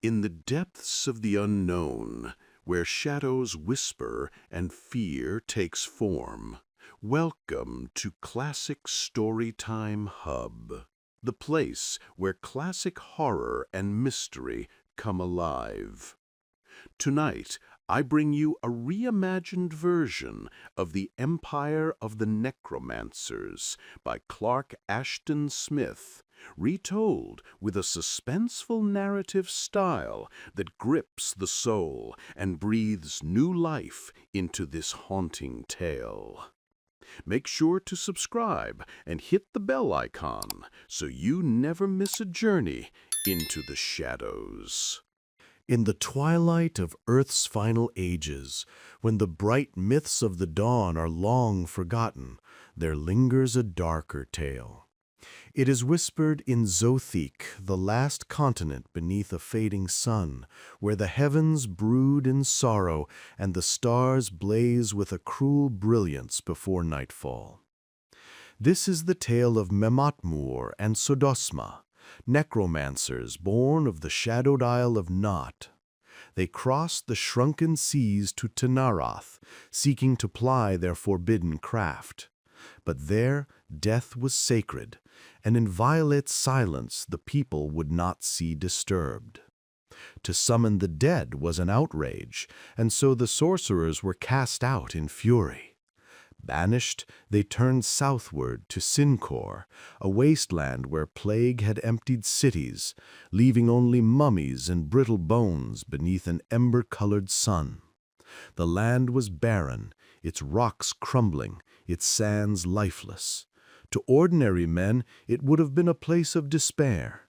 In the depths of the unknown, where shadows whisper and fear takes form, welcome to Classic Storytime Hub, the place where classic horror and mystery come alive. Tonight, I bring you a reimagined version of The Empire of the Necromancers by Clark Ashton Smith, retold with a suspenseful narrative style that grips the soul and breathes new life into this haunting tale. Make sure to subscribe and hit the bell icon so you never miss a journey into the shadows. In the twilight of Earth's final ages, when the bright myths of the dawn are long forgotten, there lingers a darker tale. It is whispered in Zothique, the last continent beneath a fading sun, where the heavens brood in sorrow and the stars blaze with a cruel brilliance before nightfall. This is the tale of Mematmur and Sodosma, necromancers born of the shadowed Isle of Nott. They crossed the shrunken seas to Tanaroth, seeking to ply their forbidden craft. But there death was sacred, and in violate silence the people would not see disturbed. To summon the dead was an outrage, and so the sorcerers were cast out in fury. Banished, they turned southward to Sincor, a wasteland where plague had emptied cities, leaving only mummies and brittle bones beneath an ember-colored sun. The land was barren, its rocks crumbling, its sands lifeless. To ordinary men, it would have been a place of despair.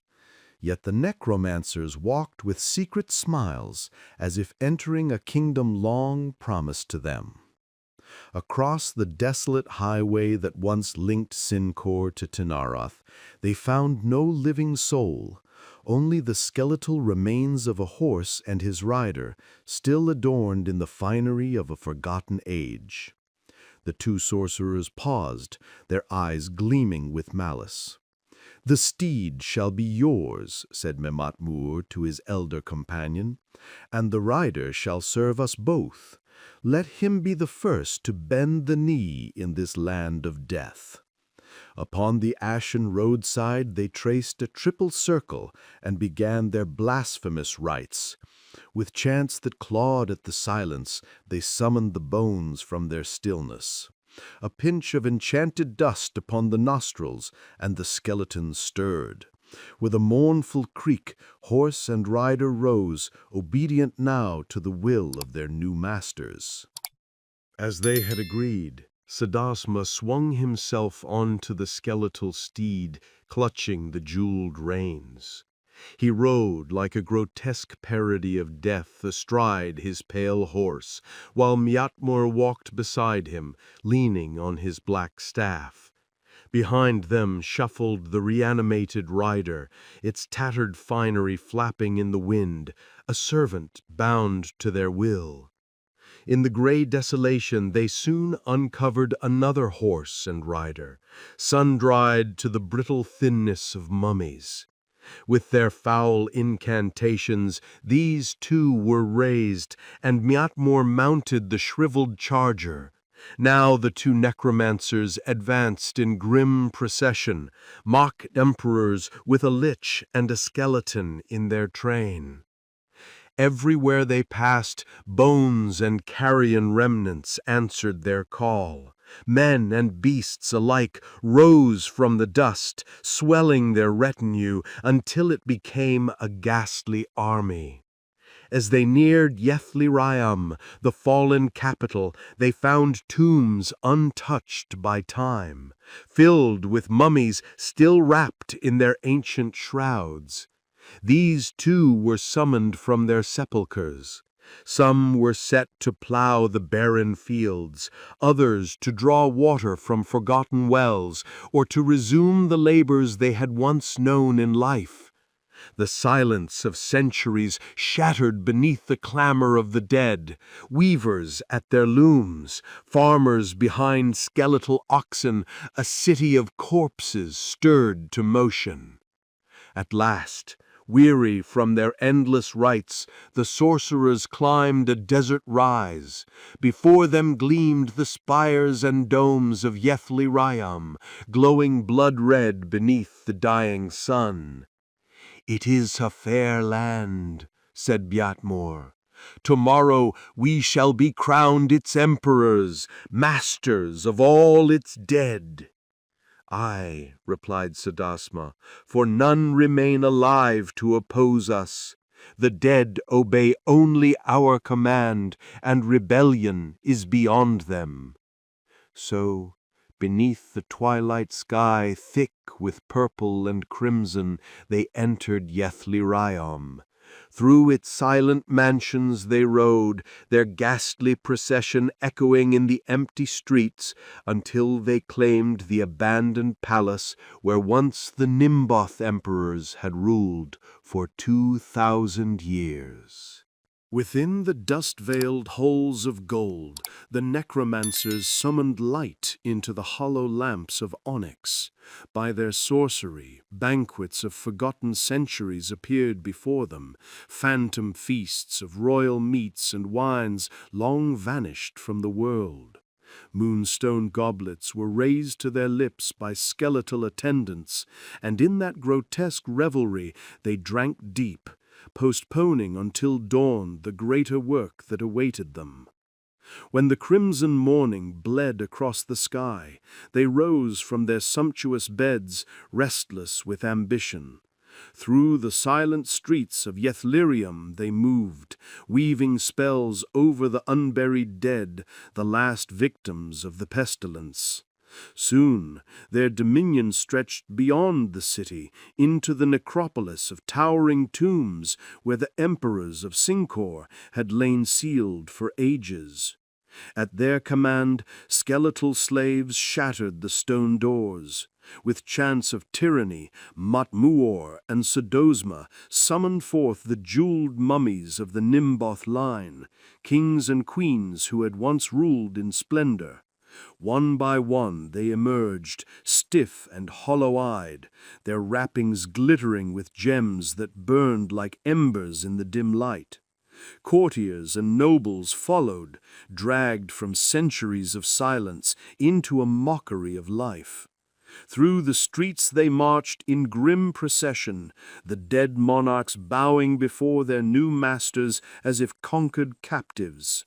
Yet the necromancers walked with secret smiles, as if entering a kingdom long promised to them. Across the desolate highway that once linked Sincor to Tanaroth, they found no living soul, only the skeletal remains of a horse and his rider, still adorned in the finery of a forgotten age. The two sorcerers paused, their eyes gleaming with malice. "The steed shall be yours," said Mematmur to his elder companion, "and the rider shall serve us both. Let him be the first to bend the knee in this land of death." Upon the ashen roadside they traced a triple circle and began their blasphemous rites. With chants that clawed at the silence, they summoned the bones from their stillness. A pinch of enchanted dust upon the nostrils, and the skeleton stirred. With a mournful creak, horse and rider rose, obedient now to the will of their new masters. As they had agreed, Sodosma swung himself onto the skeletal steed, clutching the jeweled reins. He rode like a grotesque parody of death astride his pale horse, while Meatmur walked beside him, leaning on his black staff. Behind them shuffled the reanimated rider, its tattered finery flapping in the wind, a servant bound to their will. In the gray desolation they soon uncovered another horse and rider, sun-dried to the brittle thinness of mummies. With their foul incantations, these too were raised, and Meatmur mounted the shriveled charger. Now the two necromancers advanced in grim procession, mock emperors with a lich and a skeleton in their train. Everywhere they passed, bones and carrion remnants answered their call. Men and beasts alike rose from the dust, swelling their retinue until it became a ghastly army. As they neared Yethliriam, the fallen capital, they found tombs untouched by time, filled with mummies still wrapped in their ancient shrouds. These too were summoned from their sepulchres. Some were set to plow the barren fields, others to draw water from forgotten wells, or to resume the labors they had once known in life. The silence of centuries shattered beneath the clamor of the dead, weavers at their looms, farmers behind skeletal oxen, a city of corpses stirred to motion. At last, Weary from their endless rites, the sorcerers climbed a desert rise. Before them gleamed the spires and domes of Yethliriam, glowing blood-red beneath the dying sun. "It is a fair land," said Bjatmor. "Tomorrow we shall be crowned its emperors, masters of all its dead." "Aye," replied Sadasma, "for none remain alive to oppose us. The dead obey only our command, and rebellion is beyond them." So, beneath the twilight sky thick with purple and crimson, they entered Yethliriam. Through its silent mansions they rode, their ghastly procession echoing in the empty streets, until they claimed the abandoned palace where once the Nimboth emperors had ruled for 2,000 years. Within the dust-veiled halls of gold, the necromancers summoned light into the hollow lamps of onyx. By their sorcery, banquets of forgotten centuries appeared before them, phantom feasts of royal meats and wines long vanished from the world. Moonstone goblets were raised to their lips by skeletal attendants, and in that grotesque revelry they drank deep, postponing until dawn the greater work that awaited them. When the crimson morning bled across the sky, they rose from their sumptuous beds, restless with ambition. Through the silent streets of Yethliriam they moved, weaving spells over the unburied dead, the last victims of the pestilence. Soon their dominion stretched beyond the city, into the necropolis of towering tombs where the emperors of Sincor had lain sealed for ages. At their command, skeletal slaves shattered the stone doors. With chants of tyranny, Matmuor and Sodosma summoned forth the jeweled mummies of the Nimboth line, kings and queens who had once ruled in splendor. One by one they emerged, stiff and hollow-eyed, their wrappings glittering with gems that burned like embers in the dim light. Courtiers and nobles followed, dragged from centuries of silence into a mockery of life. Through the streets they marched in grim procession, the dead monarchs bowing before their new masters as if conquered captives.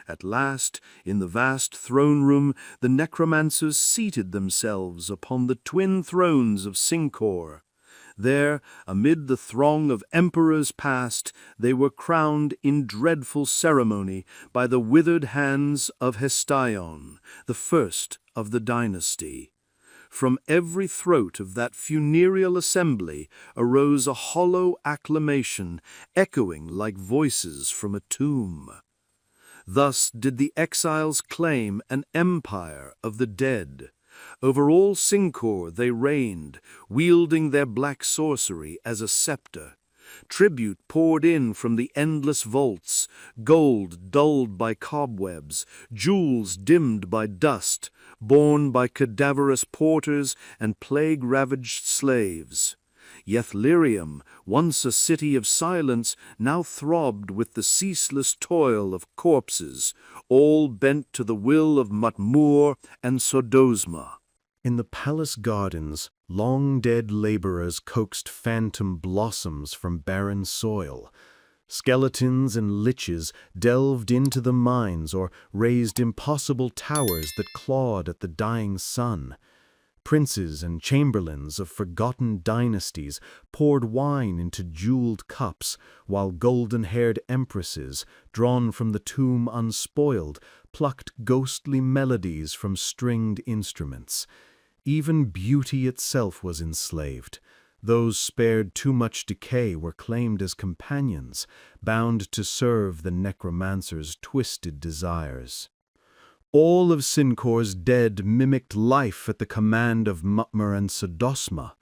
At last, in the vast throne room, the necromancers seated themselves upon the twin thrones of Sincor. There, amid the throng of emperors past, they were crowned in dreadful ceremony by the withered hands of Hestaion, the first of the dynasty. From every throat of that funereal assembly arose a hollow acclamation, echoing like voices from a tomb. Thus did the exiles claim an empire of the dead. Over all Sincor they reigned, wielding their black sorcery as a scepter. Tribute poured in from the endless vaults, gold dulled by cobwebs, jewels dimmed by dust, borne by cadaverous porters and plague-ravaged slaves. Yethliriam, once a city of silence, now throbbed with the ceaseless toil of corpses, all bent to the will of Matmuor and Sodosma. In the palace gardens, long-dead laborers coaxed phantom blossoms from barren soil. Skeletons and liches delved into the mines or raised impossible towers that clawed at the dying sun. Princes and chamberlains of forgotten dynasties poured wine into jeweled cups, while golden-haired empresses, drawn from the tomb unspoiled, plucked ghostly melodies from stringed instruments. Even beauty itself was enslaved. Those spared too much decay were claimed as companions, bound to serve the necromancer's twisted desires. All of Sincor's dead mimicked life at the command of Matmuor and Sodosma.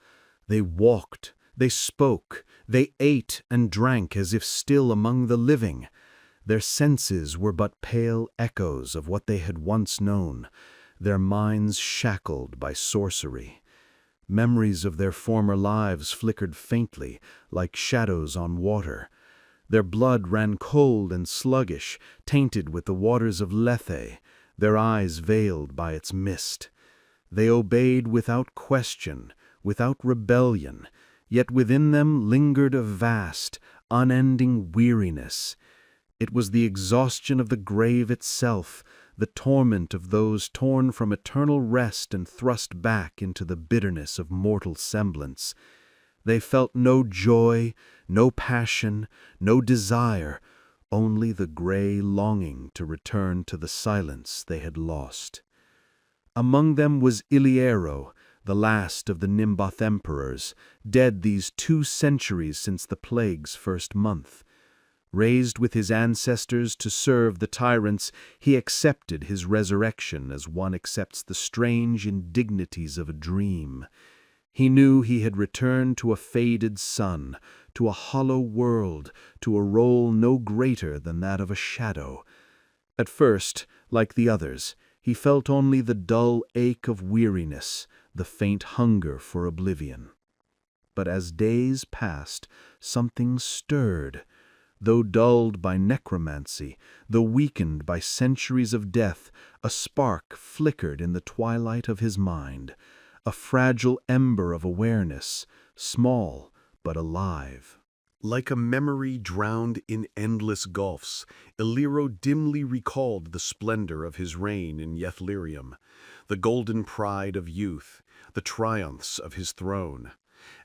They walked, they spoke, they ate and drank as if still among the living. Their senses were but pale echoes of what they had once known, their minds shackled by sorcery. Memories of their former lives flickered faintly, like shadows on water. Their blood ran cold and sluggish, tainted with the waters of Lethe, their eyes veiled by its mist. They obeyed without question, without rebellion, yet within them lingered a vast, unending weariness. It was the exhaustion of the grave itself, the torment of those torn from eternal rest and thrust back into the bitterness of mortal semblance. They felt no joy, no passion, no desire, only the gray longing to return to the silence they had lost. Among them was Iliero, the last of the Nimboth emperors, dead these 2 centuries since the plague's first month. Raised with his ancestors to serve the tyrants, he accepted his resurrection as one accepts the strange indignities of a dream. He knew he had returned to a faded sun, to a hollow world, to a role no greater than that of a shadow. At first, like the others, he felt only the dull ache of weariness, the faint hunger for oblivion. But as days passed, something stirred. Though dulled by necromancy, though weakened by centuries of death, a spark flickered in the twilight of his mind, a fragile ember of awareness, small but alive. Like a memory drowned in endless gulfs, Iliero dimly recalled the splendor of his reign in Yethlirium, the golden pride of youth, the triumphs of his throne.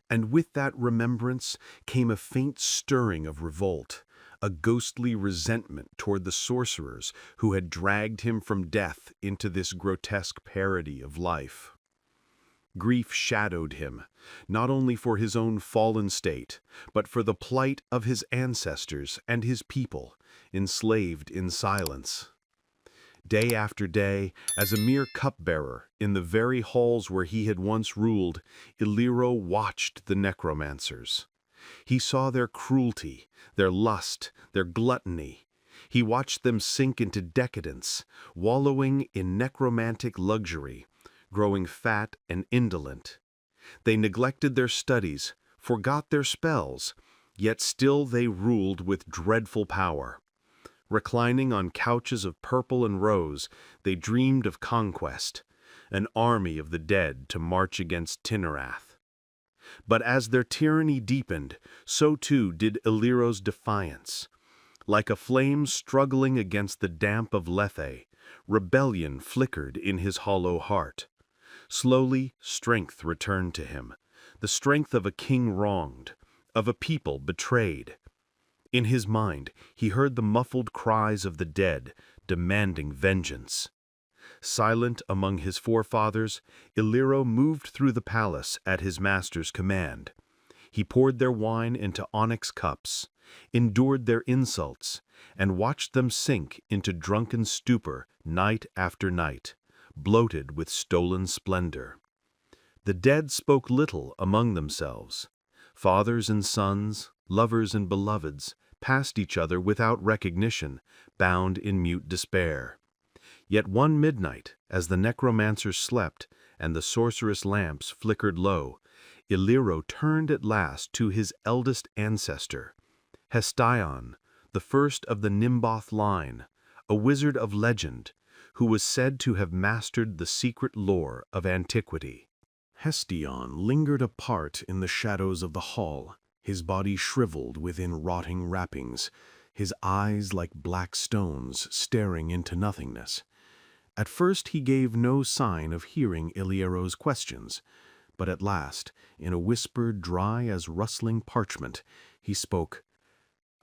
And with that remembrance came a faint stirring of revolt, a ghostly resentment toward the sorcerers who had dragged him from death into this grotesque parody of life. Grief shadowed him, not only for his own fallen state, but for the plight of his ancestors and his people, enslaved in silence. Day after day, as a mere cupbearer in the very halls where he had once ruled, Iliero watched the Necromancers. He saw their cruelty, their lust, their gluttony. He watched them sink into decadence, wallowing in necromantic luxury, growing fat and indolent. They neglected their studies, forgot their spells, yet still they ruled with dreadful power. Reclining on couches of purple and rose, they dreamed of conquest, an army of the dead to march against Tinarath. But as their tyranny deepened, so too did Iliero's defiance. Like a flame struggling against the damp of Lethe, rebellion flickered in his hollow heart. Slowly, strength returned to him, the strength of a king wronged, of a people betrayed. In his mind, he heard the muffled cries of the dead, demanding vengeance. Silent among his forefathers, Iliero moved through the palace at his master's command. He poured their wine into onyx cups, endured their insults, and watched them sink into drunken stupor night after night, bloated with stolen splendor. The dead spoke little among themselves. Fathers and sons, lovers and beloveds, passed each other without recognition, bound in mute despair. Yet one midnight, as the necromancers slept and the sorceress lamps flickered low, Iliero turned at last to his eldest ancestor, Hestion, the first of the Nimboth line, a wizard of legend, who was said to have mastered the secret lore of antiquity. Hestion lingered apart in the shadows of the hall, his body shriveled within rotting wrappings, his eyes like black stones staring into nothingness. At first he gave no sign of hearing Iliero's questions, but at last, in a whisper dry as rustling parchment, he spoke.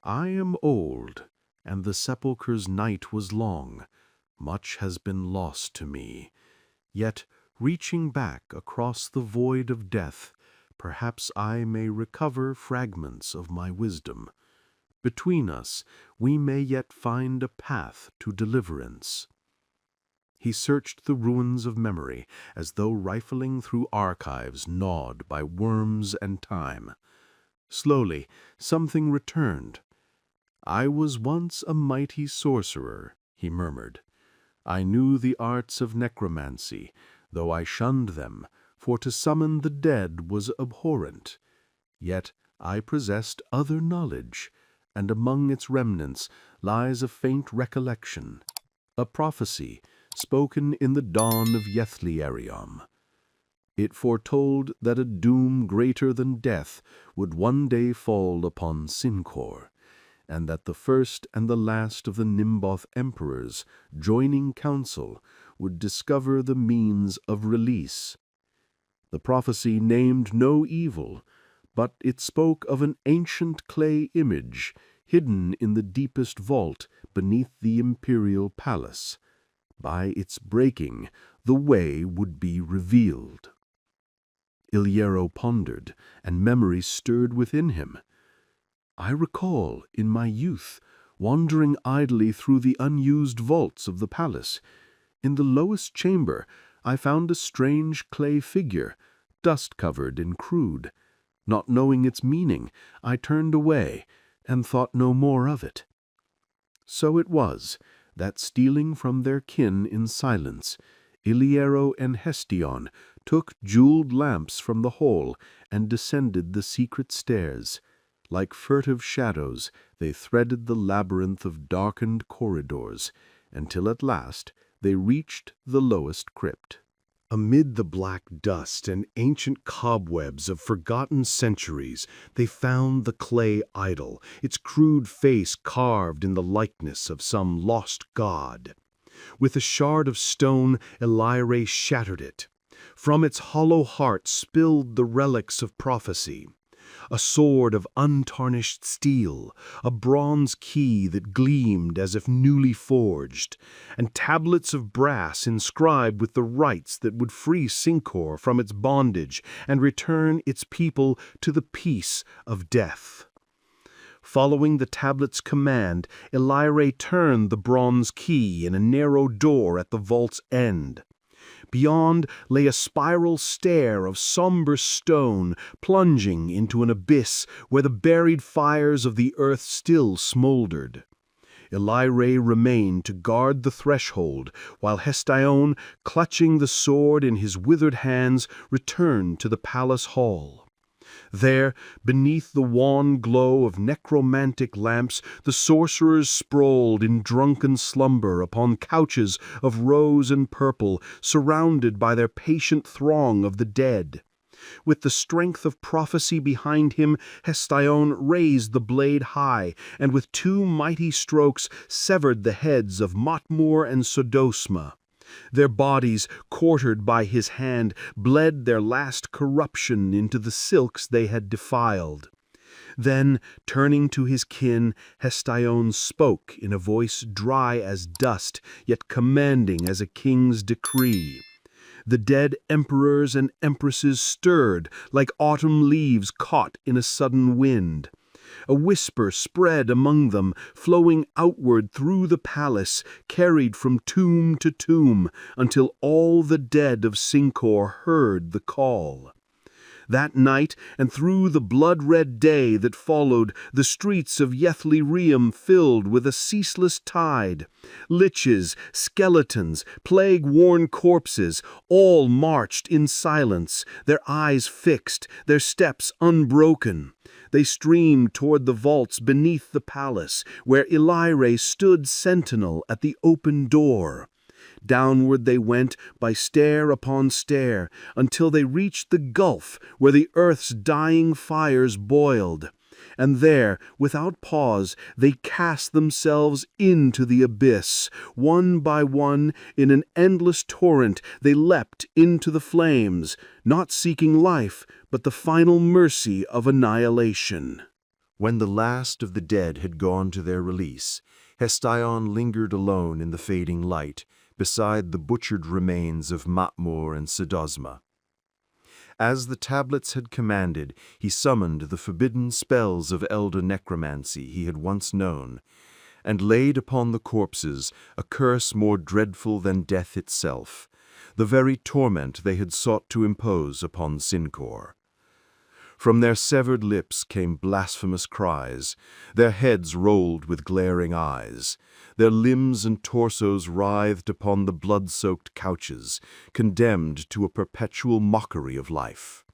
"I am old, and the sepulchre's night was long. Much has been lost to me. Yet, reaching back across the void of death, perhaps I may recover fragments of my wisdom. Between us, we may yet find a path to deliverance." He searched the ruins of memory as though rifling through archives gnawed by worms and time. Slowly, something returned. "I was once a mighty sorcerer," he murmured. "I knew the arts of necromancy, though I shunned them, for to summon the dead was abhorrent. Yet I possessed other knowledge, and among its remnants lies a faint recollection, a prophecy spoken in the dawn of Yethliarium. It foretold that a doom greater than death would one day fall upon Sincor, and that the first and the last of the Nimboth emperors, joining counsel, would discover the means of release. The prophecy named no evil, but it spoke of an ancient clay image hidden in the deepest vault beneath the imperial palace. By its breaking, the way would be revealed. Iliero pondered, and memory stirred within him. I recall, in my youth, wandering idly through the unused vaults of the palace. In the lowest chamber, I found a strange clay figure, dust-covered and crude. Not knowing its meaning, I turned away, and thought no more of it. So it was, that stealing from their kin in silence, Iliero and Hestion took jeweled lamps from the hall and descended the secret stairs. Like furtive shadows, they threaded the labyrinth of darkened corridors, until at last they reached the lowest crypt. Amid the black dust and ancient cobwebs of forgotten centuries, they found the clay idol, its crude face carved in the likeness of some lost god. With a shard of stone, Elyre shattered it. From its hollow heart spilled the relics of prophecy. A sword of untarnished steel, a bronze key that gleamed as if newly forged, and tablets of brass inscribed with the rites that would free Sincor from its bondage and return its people to the peace of death. Following the tablet's command, Elyre turned the bronze key in a narrow door at the vault's end. Beyond lay a spiral stair of somber stone, plunging into an abyss where the buried fires of the earth still smoldered. Elyre remained to guard the threshold, while Hestion, clutching the sword in his withered hands, returned to the palace hall. There, beneath the wan glow of necromantic lamps, the sorcerers sprawled in drunken slumber upon couches of rose and purple, surrounded by their patient throng of the dead. With the strength of prophecy behind him, Hestion raised the blade high, and with two mighty strokes severed the heads of Motmur and Sodosma. Their bodies, quartered by his hand, bled their last corruption into the silks they had defiled. Then, turning to his kin, Hestion spoke in a voice dry as dust, yet commanding as a king's decree. The dead emperors and empresses stirred like autumn leaves caught in a sudden wind. A whisper spread among them, flowing outward through the palace, carried from tomb to tomb, until all the dead of Sincor heard the call. That night, and through the blood-red day that followed, the streets of Yethliarium filled with a ceaseless tide. Liches, skeletons, plague-worn corpses, all marched in silence, their eyes fixed, their steps unbroken. They streamed toward the vaults beneath the palace, where Elyre stood sentinel at the open door. Downward they went by stair upon stair, until they reached the gulf where the earth's dying fires boiled. And there, without pause, they cast themselves into the abyss. One by one, in an endless torrent, they leapt into the flames, not seeking life, but the final mercy of annihilation. When the last of the dead had gone to their release, Hestion lingered alone in the fading light, beside the butchered remains of Motmur and Sodosma. As the tablets had commanded, he summoned the forbidden spells of elder necromancy he had once known, and laid upon the corpses a curse more dreadful than death itself, the very torment they had sought to impose upon Sincor. From their severed lips came blasphemous cries. Their heads rolled with glaring eyes. Their limbs and torsos writhed upon the blood-soaked couches, condemned to a perpetual mockery of life.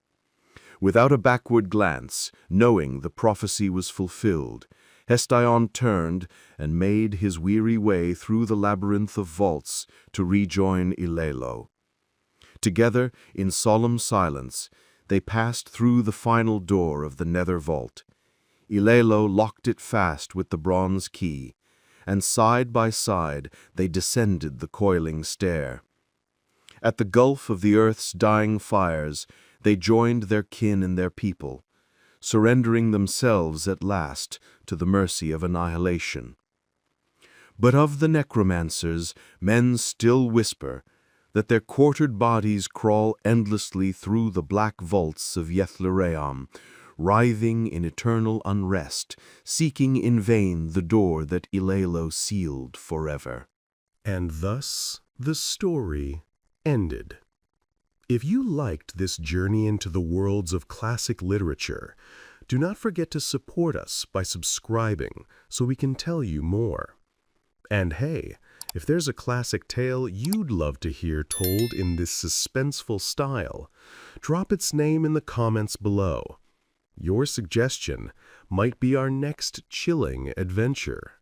Without a backward glance, knowing the prophecy was fulfilled, Hestion turned and made his weary way through the labyrinth of vaults to rejoin Ileilo. Together, in solemn silence, they passed through the final door of the nether vault. Ileilo locked it fast with the bronze key, and side by side they descended the coiling stair. At the gulf of the earth's dying fires, they joined their kin and their people, surrendering themselves at last to the mercy of annihilation. But of the necromancers, men still whisper that their quartered bodies crawl endlessly through the black vaults of Yethleream, writhing in eternal unrest, seeking in vain the door that Ileilo sealed forever. And thus the story ended. If you liked this journey into the worlds of classic literature, do not forget to support us by subscribing so we can tell you more. And hey, if there's a classic tale you'd love to hear told in this suspenseful style, drop its name in the comments below. Your suggestion might be our next chilling adventure.